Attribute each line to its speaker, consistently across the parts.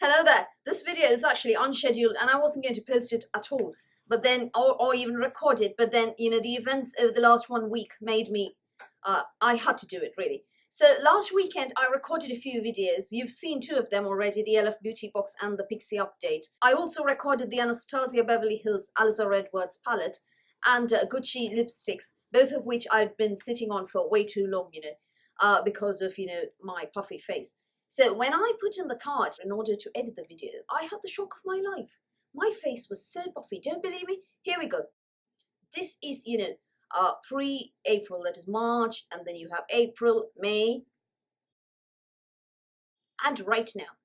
Speaker 1: Hello there. This video is actually unscheduled and I wasn't going to post it at all, but then, or even record it, but then, the events over the last 1 week made me, I had to do it really. So last weekend I recorded a few videos. You've seen two of them already, the LF Beauty Box and the Pixie Update. I also recorded the Anastasia Beverly Hills Aliza Edwards palette and Gucci lipsticks, both of which I'd been sitting on for way too long, because of, my puffy face. So when I put in the card in order to edit the video, I had the shock of my life. My face was so puffy. Don't believe me? Here we go. This is, pre-April, that is March, and then you have April, May, and right now.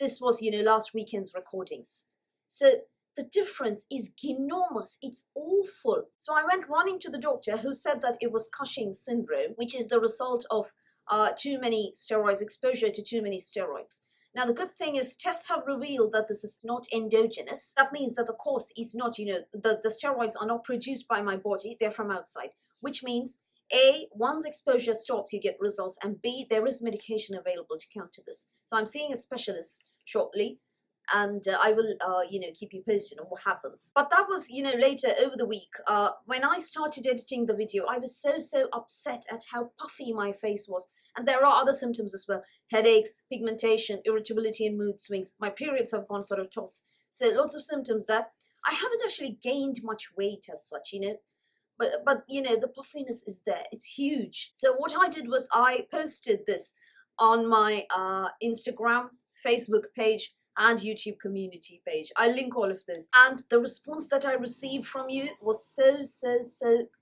Speaker 1: This was, last weekend's recordings. So the difference is enormous. It's awful. So I went running to the doctor, who said that it was Cushing Syndrome, which is the result of too many steroids, exposure to too many steroids. Now, the good thing is tests have revealed that this is not endogenous. That means that the cause is not, the steroids are not produced by my body, they're from outside, which means A, once exposure stops, you get results, and B, there is medication available to counter this. So I'm seeing a specialist shortly, and I will, keep you posted on what happens. But that was, later over the week. When I started editing the video, I was so upset at how puffy my face was. And there are other symptoms as well. Headaches, pigmentation, irritability and mood swings. My periods have gone for a toss. So lots of symptoms there. I haven't actually gained much weight as such, But the puffiness is there. It's huge. So what I did was I posted this on my Instagram, Facebook page, and YouTube community page. I link all of this. And the response that I received from you was so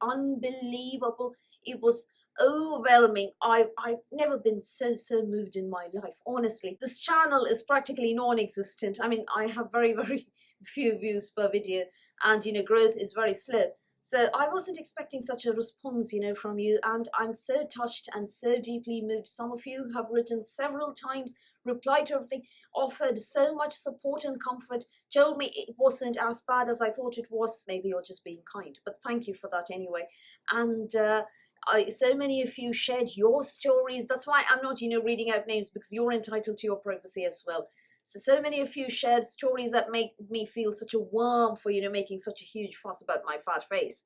Speaker 1: unbelievable. It was overwhelming. I've never been so moved in my life, honestly. This channel is practically non-existent. I mean, I have very few views per video, and growth is very slow. So I wasn't expecting such a response, from you, and I'm so touched and so deeply moved. Some of you have written several times, replied to everything, offered so much support and comfort, told me it wasn't as bad as I thought it was. Maybe you're just being kind, but thank you for that anyway. And so many of you shared your stories. That's why I'm not, reading out names, because you're entitled to your privacy as well. So many of you shared stories that make me feel such a worm for, making such a huge fuss about my fat face.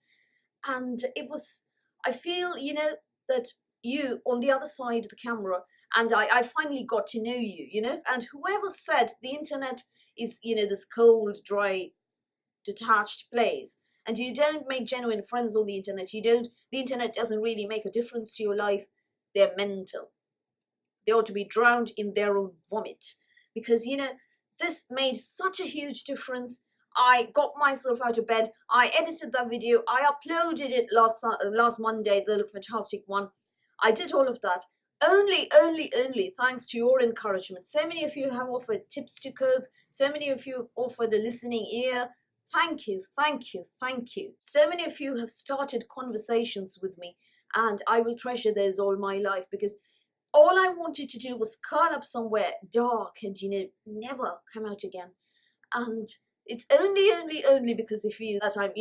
Speaker 1: And I feel, that you on the other side of the camera, and I finally got to know you, and whoever said the internet is, this cold, dry, detached place, and you don't make genuine friends on the internet, the internet doesn't really make a difference to your life, they're mental. They ought to be drowned in their own vomit. Because, this made such a huge difference. I got myself out of bed. I edited that video. I uploaded it last Monday, the Look Fantastic one. I did all of that. Only thanks to your encouragement. So many of you have offered tips to cope. So many of you have offered a listening ear. Thank you. So many of you have started conversations with me, and I will treasure those all my life, because all I wanted to do was curl up somewhere dark and, never come out again. And it's only because of you that I'm,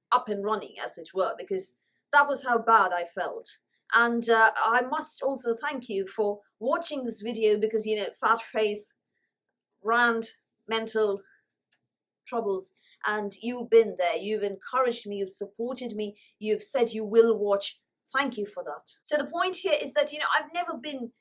Speaker 1: up and running, as it were, because that was how bad I felt. And I must also thank you for watching this video, because, fat face, rant, mental troubles, and you've been there. You've encouraged me, you've supported me, you've said you will watch. Thank you for that. So the point here is that, I've never been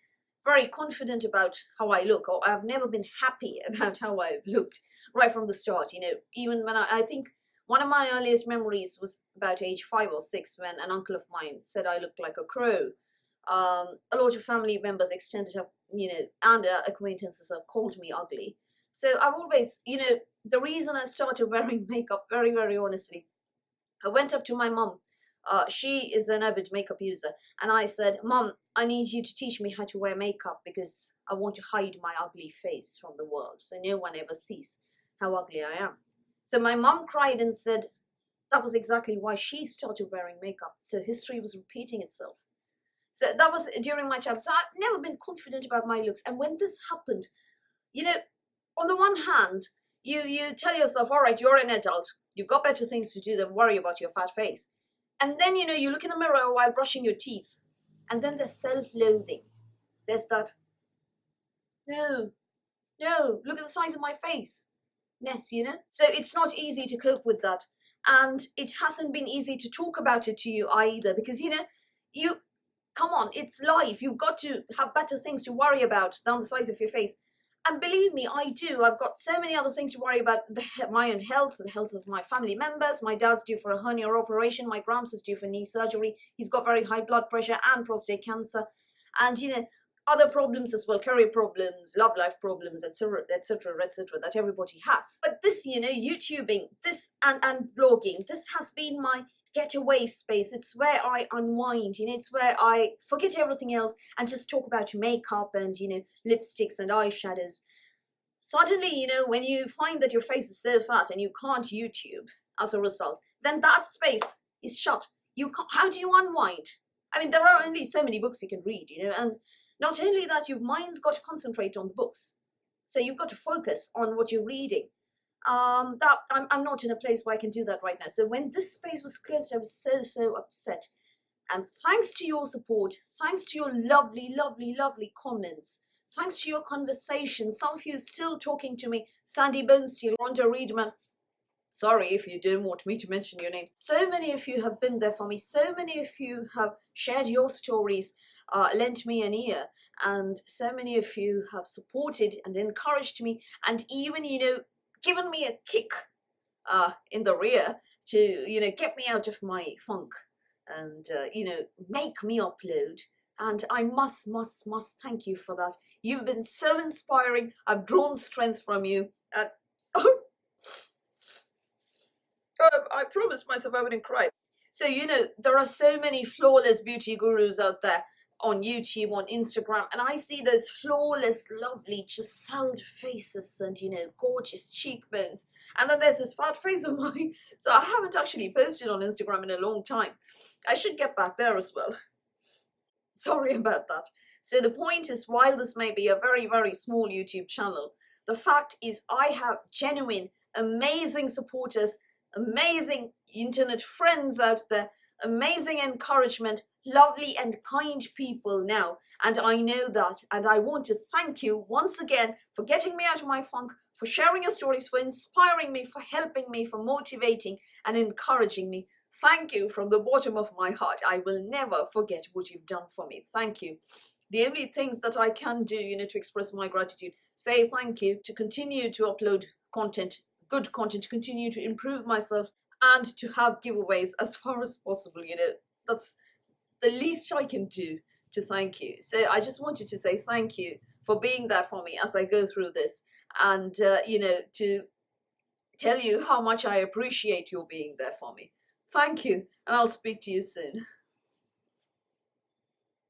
Speaker 1: very confident about how I look, or I've never been happy about how I've looked right from the start. Even when I think one of my earliest memories was about age 5 or 6, when an uncle of mine said I looked like a crow. A lot of family members, extended up, and acquaintances have called me ugly. So I've always, the reason I started wearing makeup, very honestly, I went up to my mum. She is an avid makeup user, and I said, Mom, I need you to teach me how to wear makeup, because I want to hide my ugly face from the world, so no one ever sees how ugly I am. So my mom cried and said that was exactly why she started wearing makeup, so history was repeating itself. So that was during my childhood. So I've never been confident about my looks, and when this happened, on the one hand, you tell yourself, all right, you're an adult, you've got better things to do than worry about your fat face. And then, you look in the mirror while brushing your teeth, and then there's self-loathing. There's that, no, No, look at the size of my face. Ness, So it's not easy to cope with that. And it hasn't been easy to talk about it to you either because, you come on, it's life. You've got to have better things to worry about than the size of your face. And believe me, I do. I've got so many other things to worry about. My own health, the health of my family members. My dad's due for a hernia operation. My gramps is due for knee surgery. He's got very high blood pressure and prostate cancer. And, other problems as well, career problems, love life problems, etc., etc., etc., that everybody has. But this, YouTubing, this and blogging, this has been my getaway space. It's where I unwind, it's where I forget everything else and just talk about makeup and, lipsticks and eyeshadows. Suddenly, when you find that your face is so fat and you can't YouTube as a result, then that space is shut. You can't, how do you unwind? I mean, there are only so many books you can read, and not only that, your mind's got to concentrate on the books. So you've got to focus on what you're reading. That I'm not in a place where I can do that right now. So when this space was closed, I was so upset. And thanks to your support, thanks to your lovely, lovely, lovely comments, thanks to your conversation, some of you still talking to me, Sandy Bonesteel, Rhonda Reedman. Sorry if you don't want me to mention your names. So many of you have been there for me. So many of you have shared your stories, lent me an ear. And so many of you have supported and encouraged me and even, given me a kick in the rear to, get me out of my funk and, make me upload. And I must thank you for that. You've been so inspiring. I've drawn strength from you. So I promised myself I wouldn't cry. So, there are so many flawless beauty gurus out there on YouTube, on Instagram, and I see those flawless, lovely, chiseled faces and, gorgeous cheekbones. And then there's this fat face of mine. So I haven't actually posted on Instagram in a long time. I should get back there as well. Sorry about that. So the point is, while this may be a very, very small YouTube channel, the fact is I have genuine, amazing supporters, amazing internet friends out there, amazing encouragement, lovely and kind people now. And I know that. And I want to thank you once again for getting me out of my funk, for sharing your stories, for inspiring me, for helping me, for motivating and encouraging me. Thank you from the bottom of my heart. I will never forget what you've done for me. Thank you. The only things that I can do, to express my gratitude, say thank you, to continue to upload content, good content, to continue to improve myself, and to have giveaways as far as possible. That's the least I can do to thank you. So I just wanted to say thank you for being there for me as I go through this, and to tell you how much I appreciate your being there for me. Thank you, and I'll speak to you soon.